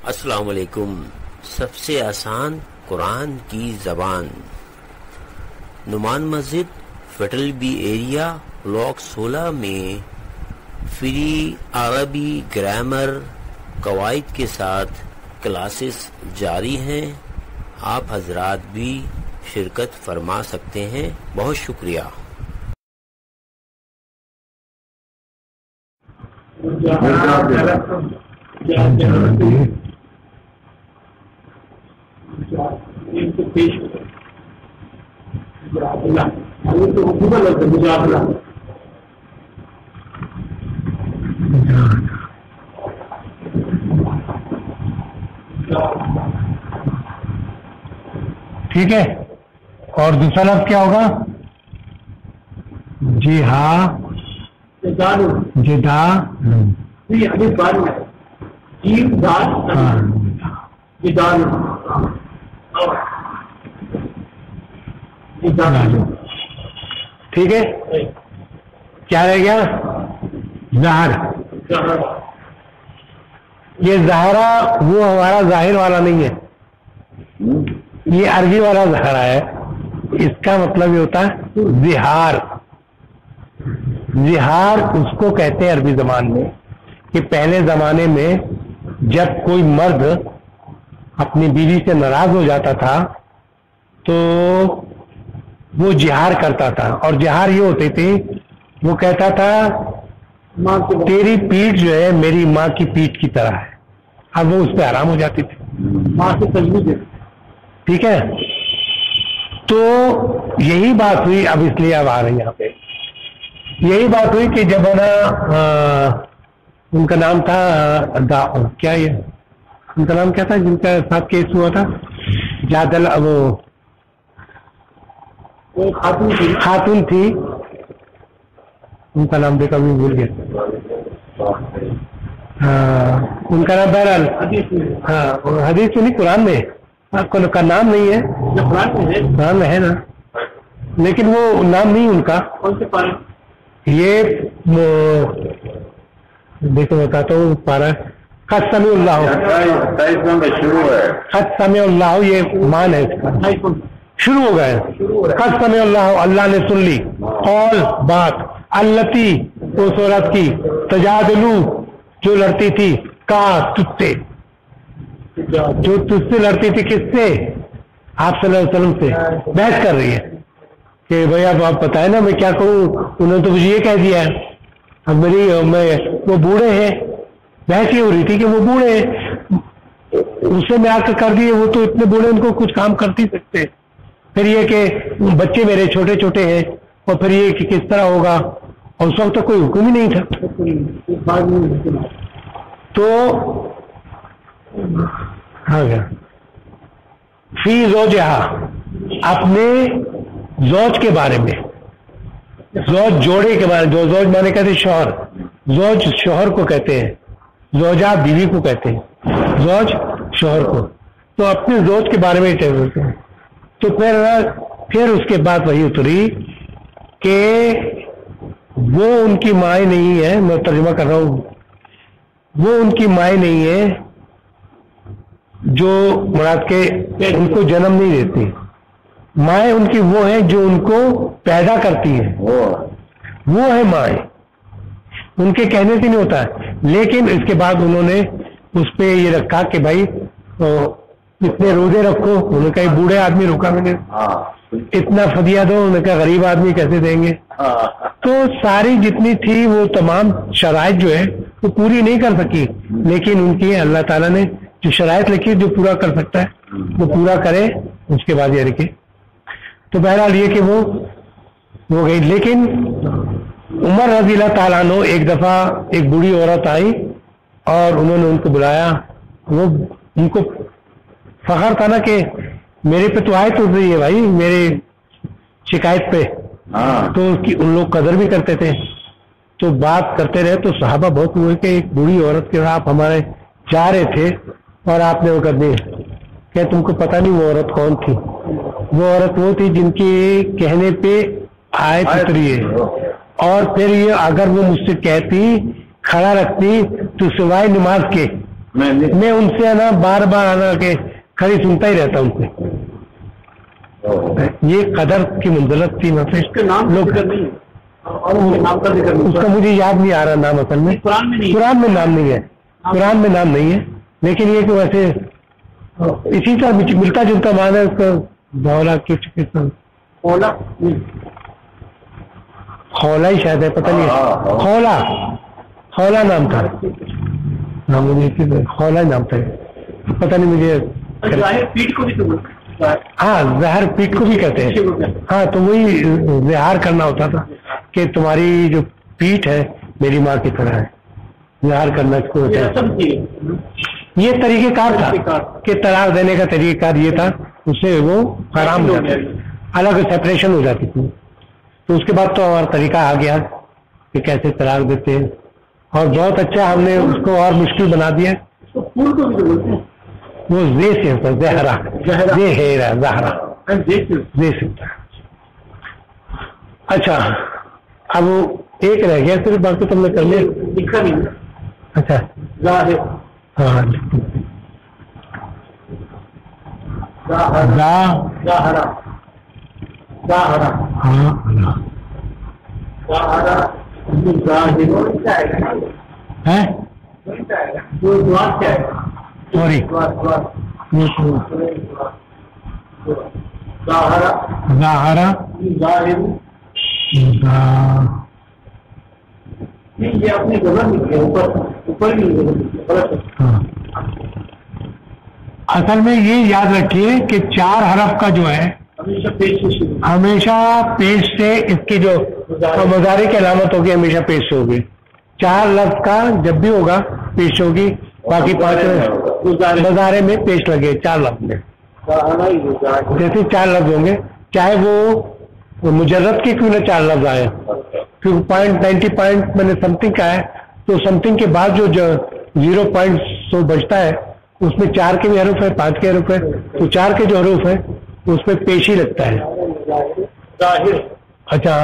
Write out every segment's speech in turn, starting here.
السلام علیکم. سب سے آسان قرآن کی زبان. نعمان مسجد فیڈرل بی ایریا بلاک 16 میں فری عربی گرامر قواعد کے ساتھ کلاسز جاری ہیں. آپ حضرات بھی شرکت فرما سکتے ہیں. بہت شکریہ. ٹھیک ہے. اور دوسرا لفظ کیا ہوگا؟ جی ہاں جدا ٹھیک ہے. کیا رہ گیا؟ ظاہر. یہ ظاہرہ وہ ہمارا ظاہر والا نہیں ہے، یہ عربی والا ظاہرہ ہے. اس کا مطلب یہ ہوتا ہے ظہار. ظہار اس کو کہتے ہیں عربی زبان میں کہ پہلے زمانے میں جب کوئی مرد اپنی بیوی سے ناراض ہو جاتا تھا تو وہ جہار کرتا تھا، اور جہار یہ ہوتی تھی، وہ کہتا تھا تیری پیٹھ جو ہے میری ماں کی پیٹھ کی طرح ہے. اب وہ اس پہ آرام ہو جاتی تھی، ماں سے تجویز ہے. ٹھیک ہے. تو یہی بات ہوئی. اب اس لیے اب آ رہے ہیں یہاں پہ. یہی بات ہوئی کہ جب ان کا نام تھا کیا، یہ ان کا نام کیا تھا جن کا ساتھ کیس ہوا تھا؟ جادل وہ خاتون تھی، ان کا نام دیکھا بھی بھول گیا. ان کا نام بہرحال حدیث تو نہیں، قرآن میں کا نام نہیں ہے. قرآن میں ہے نا، لیکن وہ نام نہیں ان کا. یہ دیکھو بتاتا ہوں پارا. خط سمیع اللہ، خط سمیع اللہ، یہ مان ہے اس کا. شروع ہو گئے. خط سمیع اللہ، اللہ نے سن لی قول بات، التی اس عورت کی، تجادلو جو لڑتی تھی، کا تجھ سے، جو تجھ سے لڑتی تھی. کس سے؟ آپ صلی اللہ علیہ وسلم سے بحث کر رہی ہے کہ بھائی اب آپ بتائیں نا میں کیا کروں. انہوں نے تو مجھے یہ کہہ دیا ہے. اب وہ بوڑھے ہیں. بحث یہ ہو رہی تھی کہ وہ بوڑھے ہیں، اس سے میں آ کے کر دیے، وہ تو اتنے بوڑھے ان کو کچھ کام کر نہیں سکتے. پھر یہ کہ بچے میرے چھوٹے چھوٹے ہیں، اور پھر یہ کہ کس طرح ہوگا، اور اس وقت تو کوئی حکم ہی نہیں تھا. تو ہاں گیا فی زوجہا، اپنے زوج کے بارے میں، زوج جوڑے کے بارے میں. زوج مانے کہتے ہیں شوہر، زوج شوہر کو کہتے ہیں، زوجہ بیوی کو کہتے ہیں، زوج شوہر کو. تو اپنے زوج کے بارے میں کہتے ہیں. تو پھر اس کے بعد وہی اتری کہ وہ ان کی ماں نہیں ہے. میں ترجمہ کر رہا ہوں. وہ ان کی ماں نہیں ہے جو مراد کے ان کو جنم نہیں دیتی. مائیں ان کی وہ ہیں جو ان کو پیدا کرتی ہیں، وہ ہے مائیں. ان کے کہنے سے نہیں ہوتا ہے. لیکن اس کے بعد انہوں نے اس پہ یہ رکھا کہ بھائی اتنے روزے رکھو. انہوں نے کہا بوڑھے آدمی روکا میں نے. اتنا فدیہ دو. انہوں نے کہا غریب آدمی کیسے دیں گے. تو ساری جتنی تھی وہ تمام شرائط جو ہے وہ پوری نہیں کر سکی، لیکن ان کی اللہ تعالیٰ نے جو شرائط لکھی جو پورا کر سکتا ہے وہ پورا کرے. اس کے بعد یہ رکھے. تو بہرحال یہ کہ وہ گئی. لیکن عمر رضی اللہ تعالیٰ عنہ ایک دفعہ ایک بوڑھی عورت آئی اور انہوں نے ان کو بلایا. وہ ان کو فخر تھا نا کہ میرے پہ تو آیت اتر رہی ہے بھائی میرے شکایت پہ. تو اس کی ان لوگ قدر بھی کرتے تھے. تو بات کرتے رہے. تو صحابہ بہت ہوئے کہ ایک بوڑھی عورت کے آپ ہمارے جا رہے تھے اور آپ نے وہ کر دی کہ تم کو پتہ نہیں وہ عورت کون تھی. وہ عورت وہ تھی جن کے کہنے پہ آیت اتری ہے. اور پھر یہ اگر وہ مجھ سے کہتی کھڑا رکھتی تو سوائے نماز کے میں ان سے نا بار بار آنا کہ کھڑی سنتا ہی رہتا ہوں ان سے. یہ قدر کی منزلت تھی. لوگ اس کا مجھے یاد نہیں آ رہا نام اصل میں. قرآن میں نام نہیں ہے. قرآن میں نام نہیں ہے، لیکن یہ کہ ویسے اسی طرح ملتا جلتا معنی ہے اس کا. دولا کچھ خولا ہی شاید ہے، پتہ نہیں. خولا نام تھا. خولا نام تھا، پتہ نہیں مجھے. ہاں زہر پیٹ کو بھی کہتے ہیں. ہاں تو وہی زہار کرنا ہوتا تھا کہ تمہاری جو پیٹ ہے میری ماں کی طرح ہے. زہار کرنا اس کو ہوتا ہے. یہ طریقہ کار تھا کہ طلاق دینے کا طریقہ کار یہ تھا. اس سے وہ حرام ہو جاتی، الگ سیپریشن ہو جاتی تھی. تو اس کے بعد تو ہمارا طریقہ آ گیا کہ کیسے طلاق دیتے ہیں، اور بہت اچھا ہم نے اس کو اور مشکل بنا دیا. وہ زے سے ہوتا ہے، زہرا زہرا زے سے ہوتا ہے. اچھا اب ایک رہ گیا صرف، باقی تم نے کر لیا. لکھا نہیں. اچھا ہاں سوری اصل میں یہ یاد رکھیے کہ 4 حرف کا جو ہے ہمیشہ پیش سے، اس کی جو مضارع کی علامت ہوگی ہمیشہ پیش سے ہوگی. 4 لفظ کا جب بھی ہوگا پیش ہوگی. باقی 5 مضارع میں پیش لگے 4 لفظ میں. جیسے 4 لفظ ہوں گے، چاہے وہ مجرد کے کیوں نہ 4 لفظ آئے. کیونکہ 0.90 پوائنٹ میں نے سم تھنگ کا ہے، تو سم تھنگ کے بعد جو 0.100 بچتا ہے اس میں 4 کے بھی حروف ہے، 5 کے حروف ہے. تو 4 کے جو حروف ہے اس میں پیش ہی لگتا ہے. اچھا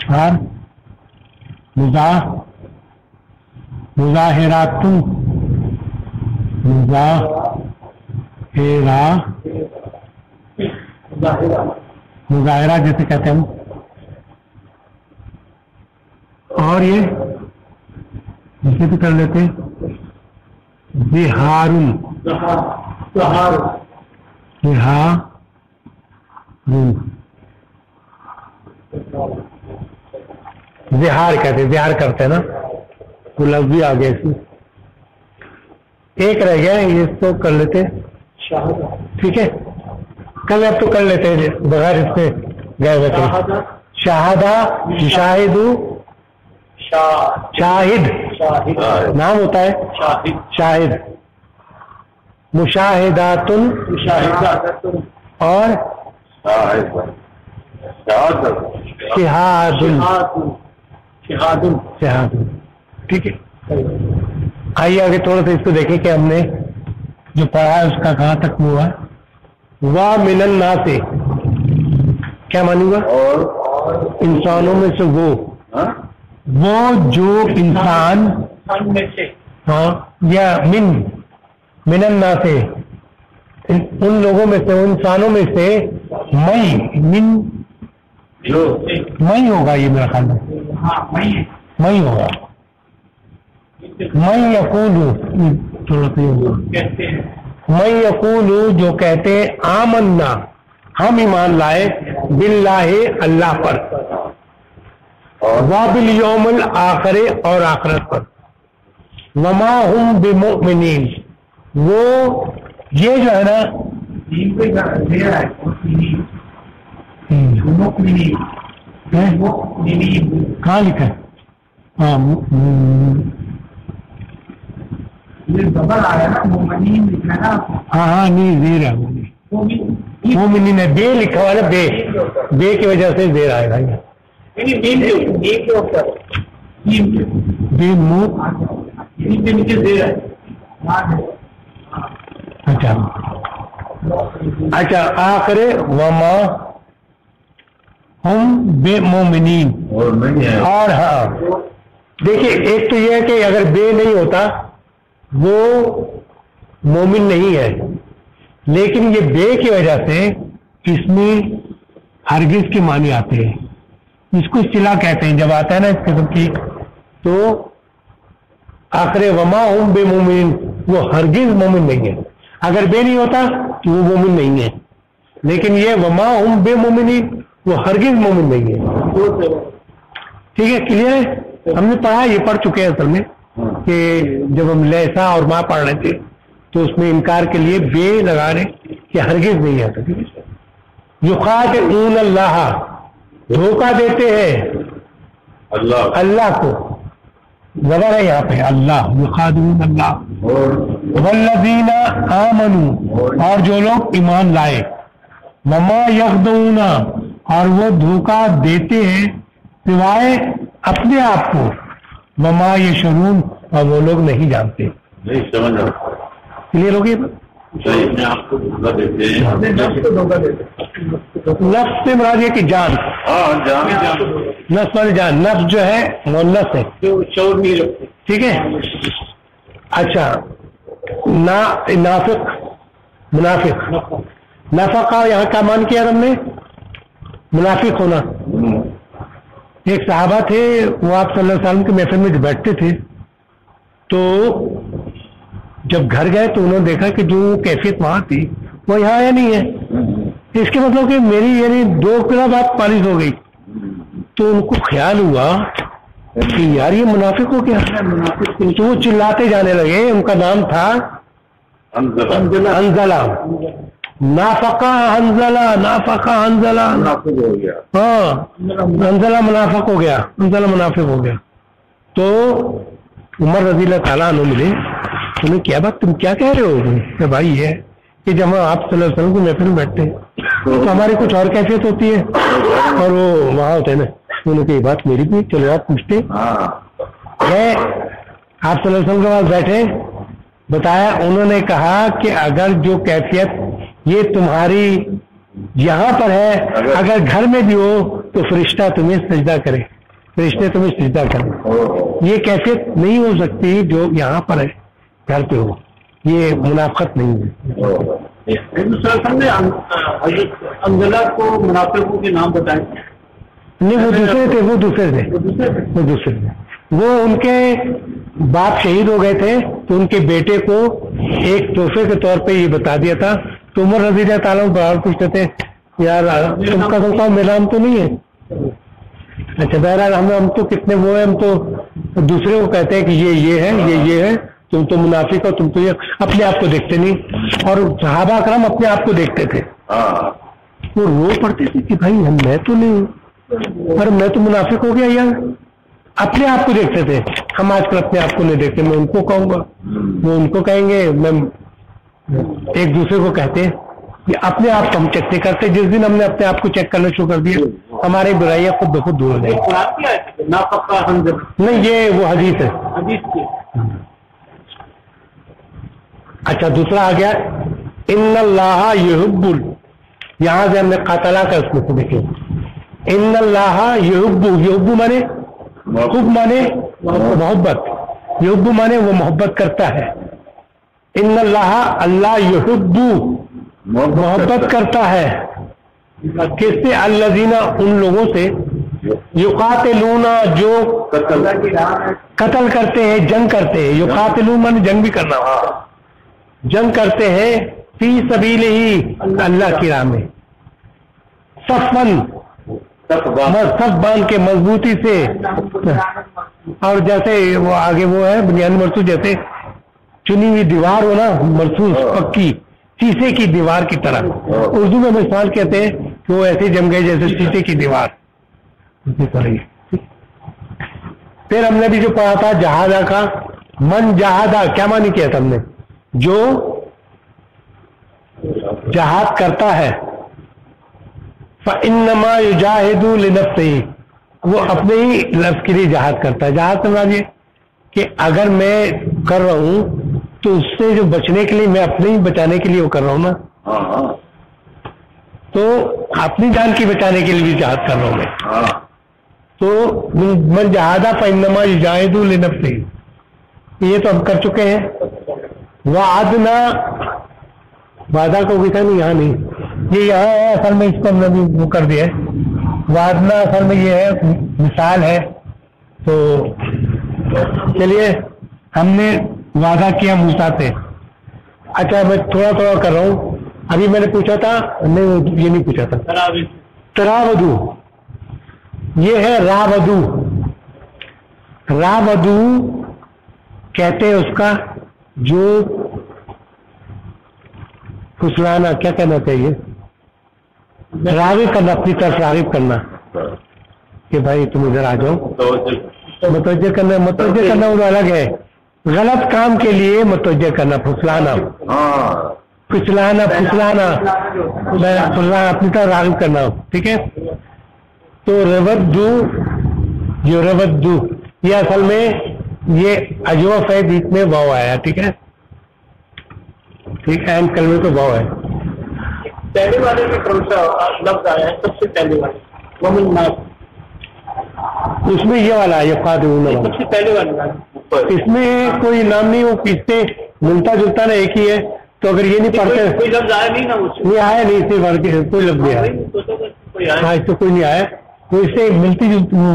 ہاں مظاہرات مظاہرہ جیسے کہتے ہیں. اور یہ جیسے بھی کر لیتے بہارن زہار کہتے ہیں، زہار کرتے ہیں نا. وہ لفظ بھی آ گیا اس میں. ایک رہ گیا اس کو کر لیتے. ٹھیک ہے کل اب تو کر لیتے ہیں بغیر اس میں گئے ہوئے تھے. شاہدہ شاہد شاہد نام ہوتا ہے شاہد. مشاہدات اور شہاد. ٹھیک ہے آئیے آگے تھوڑا سا اس کو دیکھیں کہ ہم نے جو پڑھا ہے اس کا کہاں تک ہوا. وا من الناس کیا مانی گا؟ انسانوں میں سے وہ جو انسان، ہاں یا من الناس ان لوگوں میں سے، انسانوں میں سے مئی ہوگا. یہ میرا خیال ہے مئی ہوگا. میں یقول جو کہتے آمنا ہم ایمان لائے باللہ اللہ پر، وبالیوم الآخر اور آخرت پر، وما ہم بمؤمنین وہ یہ جو ہے نا کہاں لکھا ہے؟ ہاں ہاں نہیں زیر ہے مومنین ہے. بے لکھا ہوا ہے، بے کی وجہ سے زیر آئے گا. بے منہ اچھا آخر وما ہم بے مومنین، اور ہاں دیکھیے ایک تو یہ ہے کہ اگر بے نہیں ہوتا وہ مومن نہیں ہے، لیکن یہ بے کی وجہ سے اس میں ہرگز کے معنی آتے ہیں، اس کو اصطلاح کہتے ہیں، جب آتا ہے نا اس قسم کی تو آخر وما ہم بے مومن، وہ ہرگز مومن نہیں ہے، اگر بے نہیں ہوتا تو وہ مومن نہیں ہے، لیکن یہ وما ہم بے مومنین وہ ہرگز مومن نہیں ہے۔ ٹھیک ہے، کلیئر ہے؟ ہم نے پڑھا، یہ پڑھ چکے ہیں اصل میں کہ جب ہم لیسا اور ماں پڑھ رہے تھے تو اس میں انکار کے لیے بے لگا رہے کہ ہرگز نہیں آتا۔ یخادعون اللہ، دھوکہ دیتے ہیں اللہ کو، زبر ہے یہاں پہ اللہ، یخادعون اللہ، والذین آمنوا، اور جو لوگ ایمان لائے، وما یخدعون، اور وہ دھوکہ دیتے ہیں سوائے اپنے آپ کو، وما یشعرون، اور وہ لوگ نہیں جانتے۔ کلیئر ہو گئی؟ نفس سے مراد یہ کہ جان، نفس والی جان، نفس جو ہے مؤنث ہے، ٹھیک ہے۔ اچھا، نافق، منافق، نفقہ یہاں کا مان کیا ہم نے منافق ہونا۔ ایک صحابہ تھے، وہ آپ صلی اللہ علیہ وسلم کے محفل میں بیٹھتے تھے، تو جب گھر گئے تو انہوں نے دیکھا کہ جو کیفیت وہاں تھی وہ یہاں آیا نہیں ہے، اس کے مطلب کہ میری یعنی 2 قلعہ بات پالش ہو گئی، تو ان کو خیال ہوا کہ یار یہ منافق ہو گیا، تو وہ چلاتے جانے لگے، ان کا نام تھا حنظلہ، نافقہ حنظلہ، نافقہ حنظلہ، ہاں حنظلہ منافق ہو گیا، حنظلہ منافق ہو گیا۔ تو عمر رضی اللہ تعالیٰ عنہ ملے، انہیں کیا بات، تم کیا کہہ رہے ہو؟ کہ بھائی یہ کہ جب ہم آپ صلی اللہ علیہ وسلم کو محفل میں بیٹھتے ہیں تو ہماری کچھ اور کیفیت ہوتی ہے اور وہ وہاں ہوتے ہیں نا، انہوں نے یہ بات میری بھی، چلو آپ پوچھتے ہیں۔ آپ صلی اللہ علیہ وسلم کے پاس بیٹھے، بتایا، انہوں نے کہا کہ اگر جو کیفیت یہ تمہاری یہاں پر ہے، اگر گھر میں بھی ہو تو فرشتہ تمہیں سجدہ کرے، فرشتے تمہیں سجدہ کرے، یہ کیفیت نہیں ہو سکتی جو یہاں پر ہے، گھر پہ ہو، یہ منافقت نہیں ہے۔ حنظلہ کو منافقوں کے نام بتائیں؟ نہیں، وہ دوسرے تھے، وہ دوسرے تھے، وہ ان کے باپ شہید ہو گئے تھے تو ان کے بیٹے کو ایک تحفے کے طور پہ یہ بتا دیا تھا، تو عمر رضی اللہ تعالیٰ بہار پوچھتے تھے یار تم کا سمجھا میرا نام تو نہیں ہے؟ اچھا بہرحال ہم تو کتنے وہ ہیں، ہم تو دوسرے کو کہتے ہیں کہ یہ ہے، یہ ہے، تم تو منافق ہو، تم تو یہ اپنے آپ کو دیکھتے نہیں، اور صحابہ اکرام اپنے آپ کو دیکھتے تھے، وہ رو پڑتے تھے کہ بھائی میں تو نہیں ہوں، پر میں تو منافق ہو گیا یار، اپنے آپ کو دیکھتے تھے۔ ہم آج کل اپنے آپ کو نہیں دیکھتے، میں ان کو کہوں گا، وہ ان کو کہیں گے، میں ایک دوسرے کو کہتے ہیں کہ اپنے آپ کو ہم چیک نہیں کرتے، جس دن ہم نے اپنے آپ کو چیک کرنا شروع کر دیا ہماری برائیاں خود بخود دور ہو جائیں گی۔ نہیں، یہ وہ حدیث ہے۔ اچھا، دوسرا آ گیا ان اللہ یحب، یہاں سے ہم نے قاتلہ کا اس میں سے دیکھے، ان اللہ یحب مانے خوب، مانے محبت، یحب مانے وہ محبت کرتا ہے، ان اللہ یحب محبت کرتا ہے، کس سے؟ الذین، ان لوگوں سے، یقاتلون جو قتل کرتے ہیں، جنگ کرتے ہیں، یقاتلون مانے جنگ بھی کرنا، جنگ کرتے ہیں، فی سبیلہ اللہ کی راہ میں، صفن، صف باندھ کے مضبوطی سے، اور جیسے وہ آگے وہ ہے بنیاد مرصوص، جیسے چنی ہوئی دیوار ہو نا، مرصوص پکی شیشے کی دیوار کی طرح، اردو میں مثال کہتے ہیں کہ وہ ایسے جم گئے جیسے شیشے کی دیوار۔ پھر ہم نے بھی جو پڑھا تھا جہادہ کا، من جہادہ کیا معنی کیا تھا ہم نے؟ جو جہاد کرتا ہے، فَإِنَّمَا يُجَاهِدُ لِنَفْسِهِ، وہ اپنے ہی لفظ کے لیے جہاد کرتا ہے۔ جہاد سمجھا یہ کہ اگر میں کر رہا ہوں تو اس سے جو بچنے کے لیے، میں اپنے ہی بچانے کے لیے وہ کر رہا ہوں نا، تو اپنی جان کی بچانے کے لیے بھی جہاد کر رہا ہوں میں. تو من جہادہ فإنما یجاہد لنفسہ، یہ تو ہم کر چکے ہیں. وعدنا، وعدہ کو بھی تھا نہیں، یہاں نہیں، یہ یہاں ہے اصل میں، اس کو ہم نے بھی وہ کر دیا ہے. وعدنا اصل میں یہ ہے، مثال ہے. تو چلیے ہم نے وعدہ کیا موسیٰ سے. اچھا میں تھوڑا تھوڑا کر رہا ہوں. ابھی میں نے پوچھا تھا، نہیں یہ نہیں پوچھا تھا. تراودو، یہ ہے راودو. راودو کہتے ہیں اس کا جو پھسلانا، کیا کہنا چاہیے، راغب کرنا، اپنی طرف راغب کرنا کہ بھائی تم ادھر آ جاؤ. متوجہ کرنا وہ الگ ہے. غلط کام کے لیے متوجہ کرنا، پھسلانا اپنی طرف راغب کرنا. ٹھیک ہے. تو رودو، جو رودو یہ اصل میں یہ اجوف ہے، بیچ میں واو آیا. ٹھیک ہے، ٹھیک ہے، این کلمے کو واو ہے. پہلے والے میں کون سا لفظ آیا ہے سب سے پہلے والے؟ ومن الناس، اس میں یہ والا یہ قادرون والا سب سے پہلے والا. اس میں کوئی نام نہیں، وہ اس سے ملتا جلتا نا ایک ہی ہے. تو اگر یہ نہیں پڑھتے، کوئی لفظ آیا نہیں نا اس یہ آیا نہیں، اس سے کوئی لفظ نہیں آیا. ہاں، اس سے کوئی نہیں آیا. تو اس سے ملتی جلتی وہ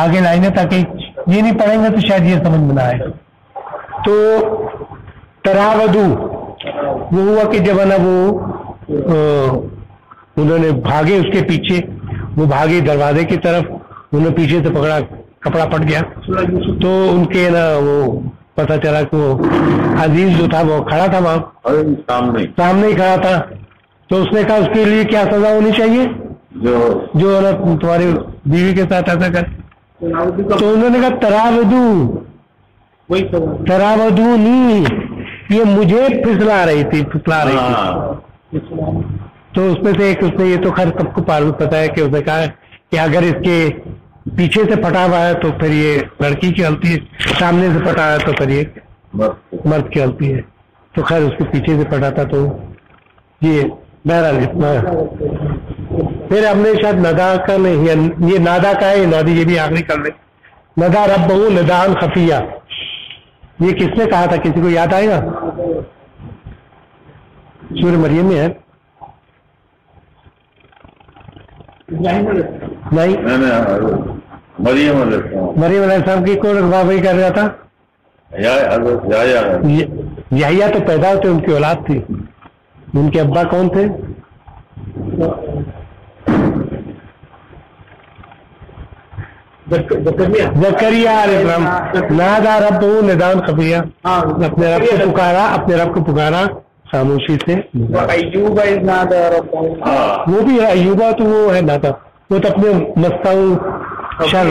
آگے لائیں، تاکہ یہ نہیں پڑھیں گے تو شاید یہ سمجھ میں نہ آئے. تو تراودو وہ ہوا کہ جب ہے نا وہ انہوں نے بھاگے اس کے پیچھے، وہ بھاگے دروازے کی طرف، انہوں نے پیچھے سے پکڑا، کپڑا پٹ گیا. تو ان کے نا وہ پتہ چلا کہ وہ عزیز جو تھا وہ کھڑا تھا وہاں سامنے ہی کھڑا تھا. تو اس نے کہا اس کے لیے کیا سزا ہونی چاہیے جو نا تمہاری بیوی کے ساتھ ایسا کر. تو انہوں نے کہا تراودو نہیں، یہ مجھے پھسلا رہی تھی. تو اس میں سے ایک، اس نے یہ تو خیر سب کو پتا ہے کہ اس نے کہا کہ اگر اس کے پیچھے سے پھٹا ہوا ہے تو پھر یہ لڑکی کی غلطی ہے، سامنے سے پھٹا ہے تو پھر یہ مرد کی غلطی ہے. تو خیر اس کے پیچھے سے پھٹا تھا تو یہ بہرحال اتنا. پھر ہم نے شاید ندا کا نہیں، یہ نادا کا ہے، نادی یہ بھی آخری کر لیں. ندا ربہ ندان خفیہ، یہ کس نے کہا تھا؟ کسی کو یاد آئے گا؟ سورہ مریم میں ہے. نہیں، مریم علیہ السلام کی کون رغبائی کر رہا تھا؟ یحییٰ تو پیدا ہوتے ان کی اولاد تھی. ان کے ابا کون تھے؟ زکریا علیہ السلام. نادا ربہ ندان خفیہ، اپنے رب کو پکارا خاموشی سے. ایوب اذ نادى ربه، وہ بھی ہے ایوبا، تو وہ ہے نادا، وہ تو اپنے مستعو شر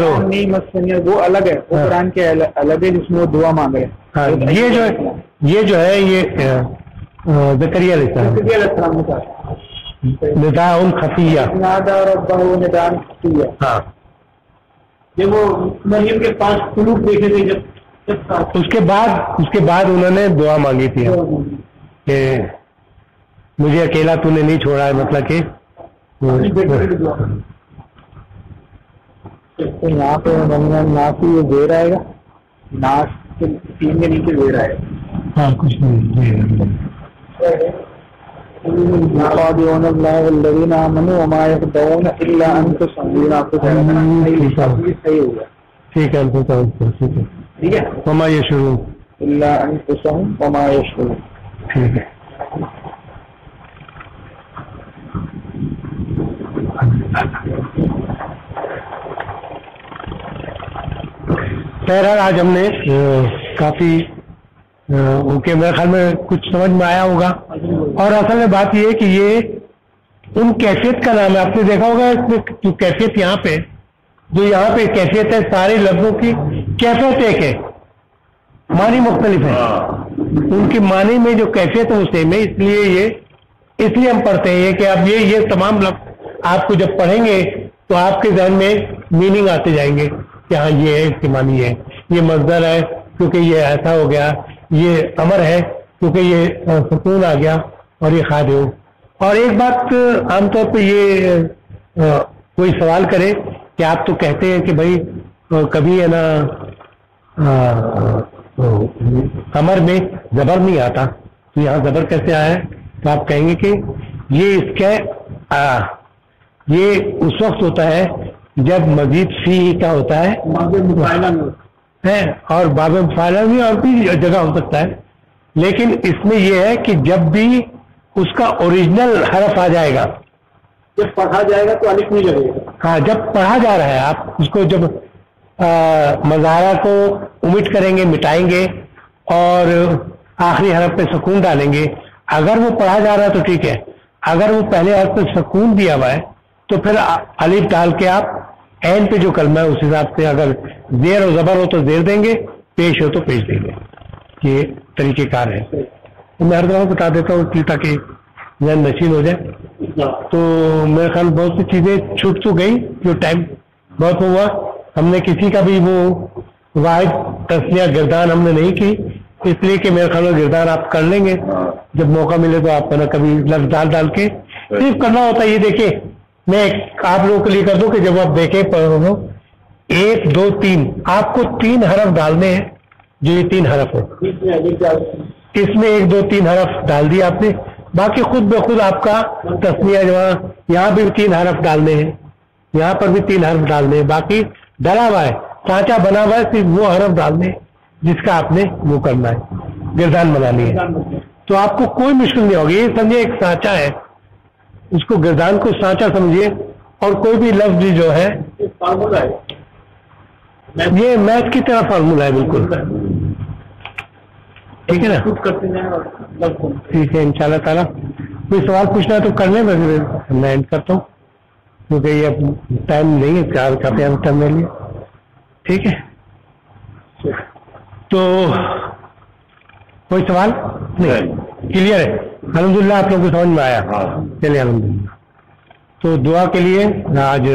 وہ الگ ہے، وہ قرآن کے الگ ہے جس میں وہ دعا مانگے. ہاں، یہ جو ہے یہ زکریا علیہ السلام نداء خفیہ. نادى ربه نداء خفیہ. ہاں، جب وہ مریم کے پاس قلوب دیکھے تھے، جب اس کے بعد انہوں نے دعا مانگی تھی کہ مجھے اکیلا تو نے نہیں چھوڑا ہے، مطلب کہ یہاں پہ ناس ہی دے رہے گا، ناس کے تین کے نیچے دے رہا ہے. ہاں، کچھ نہیں. يخادعون الله والذين آمنوا وما يخدعون إلا أنفسهم. ٹھیک ہے، ٹھیک ہے، وما يشعرون إلا أنفسهم وما يشعرون. ٹھیک ہے. بہرحال آج ہم نے کافی اوکے، میرے خیال میں کچھ سمجھ میں آیا ہوگا. اور اصل میں بات یہ ہے کہ یہ ان کیفیت کا نام ہے. آپ نے دیکھا ہوگا اس میں جو کیفیت یہاں پہ کیفیت ہے، سارے لفظوں کی کیفیت ایک ہے، معنی مختلف ہے. ان کی معنی میں جو کیفیت ہے وہ سیم ہے. اس لیے ہم پڑھتے ہیں کہ اب یہ تمام لفظ آپ کو جب پڑھیں گے تو آپ کے ذہن میں میننگ آتے جائیں گے کہ ہاں یہ ہے، اس کی معنی ہے، یہ مصدر ہے کیونکہ یہ ایسا ہو گیا، یہ امر ہے کیونکہ یہ سکون آ گیا، اور یہ خادع، اور ایک بات عام طور پہ یہ کوئی سوال کرے کہ آپ تو کہتے ہیں کہ بھائی کبھی ہے نا کمر میں زبر نہیں آتا، تو یہاں زبر کیسے آیا ہے؟ تو آپ کہیں گے کہ یہ اس کے یہ اس وقت ہوتا ہے جب مزید فی کا ہوتا ہے اور باب مفاعلہ بھی اور بھی جگہ ہو سکتا ہے، لیکن اس میں یہ ہے کہ جب بھی اس کا اوریجنل حرف آ جائے گا، جب پڑھا جائے گا تو الف نہیں لگے گا. ہاں جب پڑھا جا رہا ہے آپ اس کو جب مظاہرہ کو امٹ کریں گے، مٹائیں گے اور آخری حرف پہ سکون ڈالیں گے، اگر وہ پڑھا جا رہا ہے تو ٹھیک ہے، اگر وہ پہلے حرف پہ سکون دیا ہوا ہے تو پھر الف ڈال کے آپ عین پہ جو کلمہ ہے اس حساب سے، اگر زیر و زبر ہو تو زیر دیں گے، پیش ہو تو پیش دیں گے. یہ طریقہ کار ہے. میں ہر دفعہ بتا دیتا ہوں تاکہ ذہن نشین ہو جائے. تو میرے خیال بہت سی چیزیں چھوٹ تو گئی، جو ٹائم بہت ہوا، ہم نے کسی کا بھی وہ واحد تسمیہ گردان ہم نے نہیں کی، اس لیے کہ میرے خیال میں گردان آپ کر لیں گے جب موقع ملے تو آپ نا کبھی لفظ ڈال کے صرف کرنا ہوتا ہے. یہ دیکھیں میں آپ لوگوں کے لیے کر دوں کہ جب آپ دیکھیں 1 2 3 آپ کو 3 حرف ڈالنے ہیں، جو یہ 3 حرف ہو، اس میں 1 2 3 حرف ڈال دیا آپ نے، باقی خود بخود آپ کا تسمیہ جو ہے یہاں بھی 3 حرف ڈالنے ہیں، یہاں پر بھی 3 حرف ڈالنے ہیں، باقی ڈلا ہوا ہے، سانچہ بنا ہوا ہے، صرف وہ حرف ڈالنے جس کا آپ نے وہ کرنا ہے، گردان بنانی ہے. تو آپ کو کوئی مشکل نہیں ہوگی. یہ سمجھے ایک سانچہ ہے، اس کو گردان کو سانچہ سمجھیے، اور کوئی بھی لفظ جو ہے یہ میتھ کی طرح فارمولا ہے بالکل. ٹھیک ہے نا؟ ٹھیک ہے انشاءاللہ تعالیٰ. کوئی سوال پوچھنا ہے تو کر لیں، میں اینڈ کرتا ہوں کیونکہ یہ اب ٹائم نہیں ہے، کافی ٹائم لے لیا. ٹھیک ہے تو کوئی سوال نہیں؟ کلیئر ہے الحمدللہ. آپ لوگوں کو سمجھ میں آیا؟ چلیے الحمدللہ. تو دعا کے لیے آج